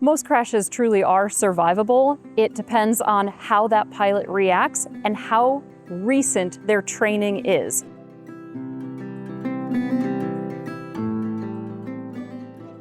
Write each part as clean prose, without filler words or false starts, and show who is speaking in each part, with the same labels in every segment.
Speaker 1: Most crashes truly are survivable. It depends on how that pilot reacts and how recent their training is.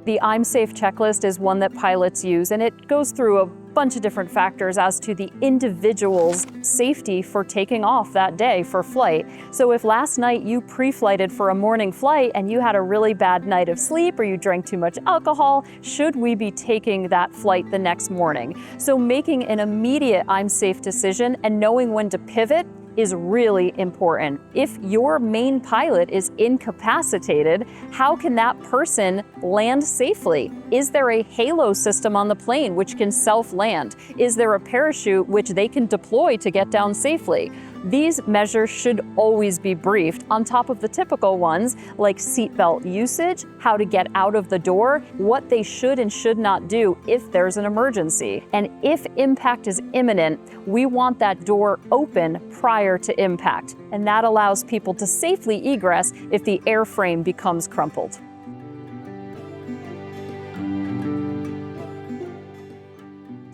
Speaker 1: The I'm Safe checklist is one that pilots use, and it goes through a bunch of different factors as to the individual's safety for taking off that day for flight. So if last night you pre-flighted for a morning flight and you had a really bad night of sleep or you drank too much alcohol, should we be taking that flight the next morning? So making an immediate I'm Safe decision and knowing when to pivot is really important. If your main pilot is incapacitated, how can that person land safely? Is there a halo system on the plane which can self-land? Is there a parachute which they can deploy to get down safely? These measures should always be briefed on top of the typical ones like seatbelt usage, how to get out of the door, what they should and should not do if there's an emergency. And if impact is imminent, we want that door open prior to impact. And that allows people to safely egress if the airframe becomes crumpled.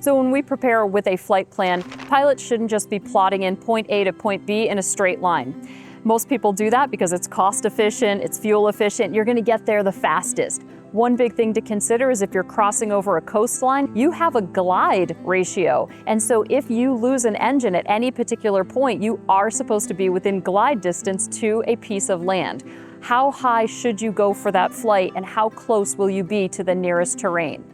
Speaker 1: So when we prepare with a flight plan, pilots shouldn't just be plotting in point A to point B in a straight line. Most people do that because it's cost efficient, it's fuel efficient, you're gonna get there the fastest. One big thing to consider is if you're crossing over a coastline, you have a glide ratio. And so if you lose an engine at any particular point, you are supposed to be within glide distance to a piece of land. How high should you go for that flight and how close will you be to the nearest terrain?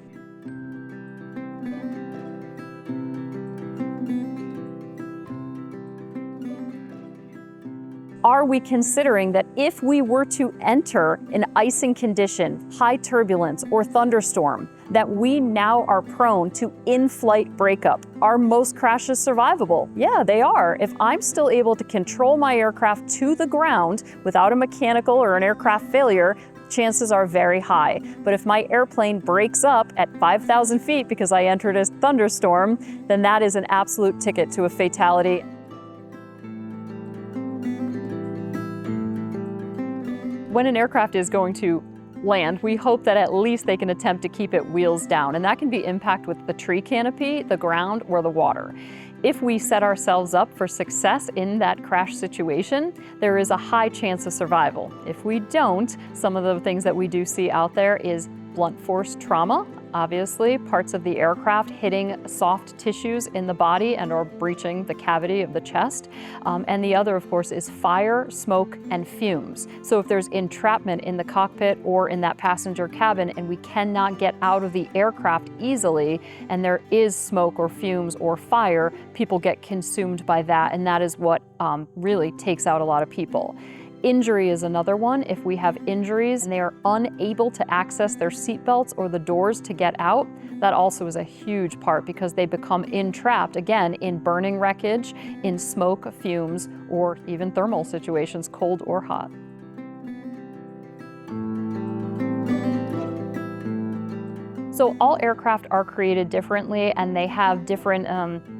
Speaker 1: Are we considering that if we were to enter an icing condition, high turbulence, or thunderstorm, that we now are prone to in-flight breakup? Are most crashes survivable? Yeah, they are. If I'm still able to control my aircraft to the ground without a mechanical or an aircraft failure, chances are very high. But if my airplane breaks up at 5,000 feet because I entered a thunderstorm, then that is an absolute ticket to a fatality. When an aircraft is going to land, we hope that at least they can attempt to keep it wheels down, and that can be impact with the tree canopy, the ground, or the water. If we set ourselves up for success in that crash situation, there is a high chance of survival. If we don't, some of the things that we do see out there is blunt force trauma. Obviously, parts of the aircraft hitting soft tissues in the body and or breaching the cavity of the chest. And the other, of course, is fire, smoke, and fumes. So if there's entrapment in the cockpit or in that passenger cabin and we cannot get out of the aircraft easily, and there is smoke or fumes or fire, people get consumed by that, and that is what really takes out a lot of people. Injury is another one. If we have injuries and they are unable to access their seatbelts or the doors to get out, that also is a huge part because they become entrapped, again, in burning wreckage, in smoke, fumes, or even thermal situations, cold or hot. So all aircraft are created differently and they have different,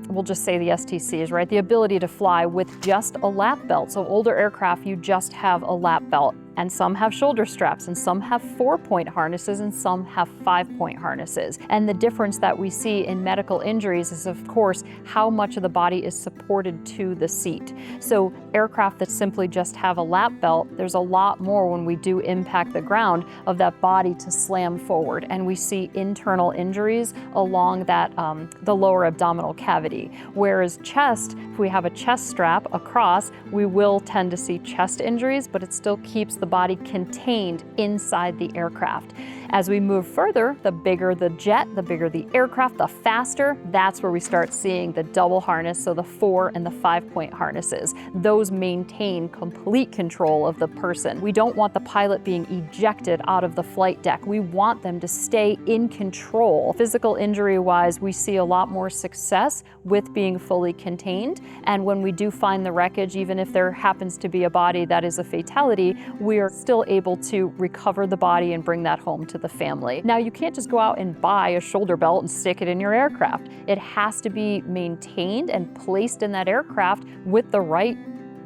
Speaker 1: we'll just say the STCs, right? The ability to fly with just a lap belt. So older aircraft, you just have a lap belt. And some have shoulder straps, and some have 4-point harnesses, and some have 5-point harnesses. And the difference that we see in medical injuries is, of course, how much of the body is supported to the seat. So aircraft that simply just have a lap belt, there's a lot more when we do impact the ground of that body to slam forward. And we see internal injuries along that, the lower abdominal cavity. Whereas chest, if we have a chest strap across, we will tend to see chest injuries, but it still keeps the body contained inside the aircraft. As we move further, the bigger the jet, the bigger the aircraft, the faster, that's where we start seeing the double harness, so the 4 and the 5-point harnesses. Those maintain complete control of the person. We don't want the pilot being ejected out of the flight deck. We want them to stay in control. Physical injury-wise, we see a lot more success with being fully contained. And when we do find the wreckage, even if there happens to be a body that is a fatality, we are still able to recover the body and bring that home to the family. Now, you can't just go out and buy a shoulder belt and stick it in your aircraft. It has to be maintained and placed in that aircraft with the right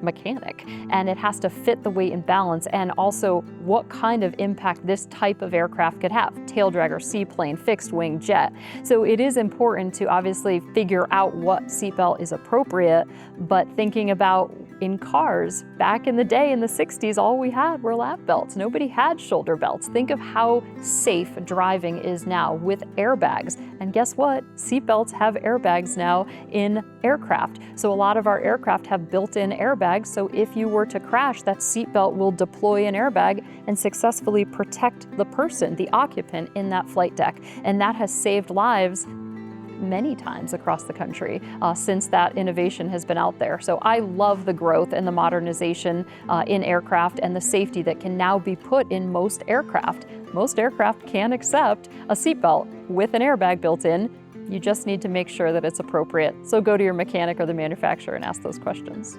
Speaker 1: mechanic, and it has to fit the weight and balance, and also what kind of impact this type of aircraft could have: tail dragger, seaplane, fixed wing, jet. So it is important to obviously figure out what seatbelt is appropriate, but thinking about in cars, back in the day in the 60s, all we had were lap belts. Nobody had shoulder belts. Think of how safe driving is now with airbags. And guess what? Seatbelts have airbags now in aircraft. So a lot of our aircraft have built-in airbags. So if you were to crash, that seatbelt will deploy an airbag and successfully protect the person, the occupant in that flight deck. And that has saved lives many times across the country since that innovation has been out there. So I love the growth and the modernization in aircraft and the safety that can now be put in most aircraft. Most aircraft can accept a seatbelt with an airbag built in. You just need to make sure that it's appropriate. So go to your mechanic or the manufacturer and ask those questions.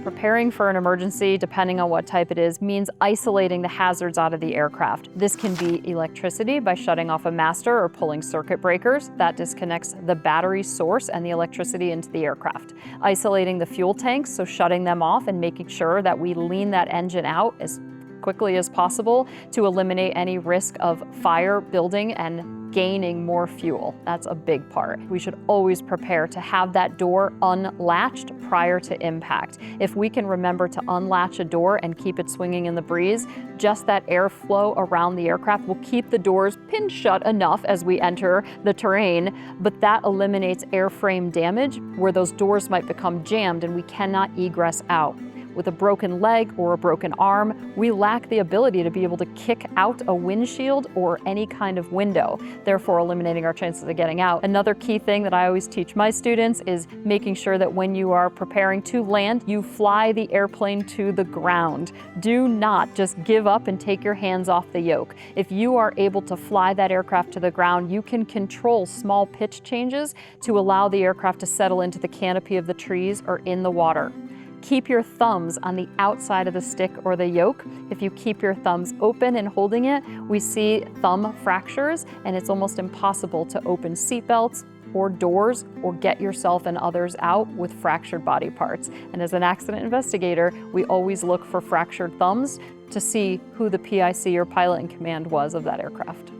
Speaker 1: Preparing for an emergency, depending on what type it is, means isolating the hazards out of the aircraft. This can be electricity by shutting off a master or pulling circuit breakers. That disconnects the battery source and the electricity into the aircraft. Isolating the fuel tanks, so shutting them off and making sure that we lean that engine out as quickly as possible to eliminate any risk of fire building and gaining more fuel. That's a big part. We should always prepare to have that door unlatched prior to impact. If we can remember to unlatch a door and keep it swinging in the breeze, just that airflow around the aircraft will keep the doors pinned shut enough as we enter the terrain, but that eliminates airframe damage where those doors might become jammed and we cannot egress out. With a broken leg or a broken arm, we lack the ability to be able to kick out a windshield or any kind of window, therefore eliminating our chances of getting out. Another key thing that I always teach my students is making sure that when you are preparing to land, you fly the airplane to the ground. Do not just give up and take your hands off the yoke. If you are able to fly that aircraft to the ground, you can control small pitch changes to allow the aircraft to settle into the canopy of the trees or in the water. Keep your thumbs on the outside of the stick or the yoke. If you keep your thumbs open and holding it, we see thumb fractures, and it's almost impossible to open seatbelts or doors or get yourself and others out with fractured body parts. And as an accident investigator, we always look for fractured thumbs to see who the PIC or pilot in command was of that aircraft.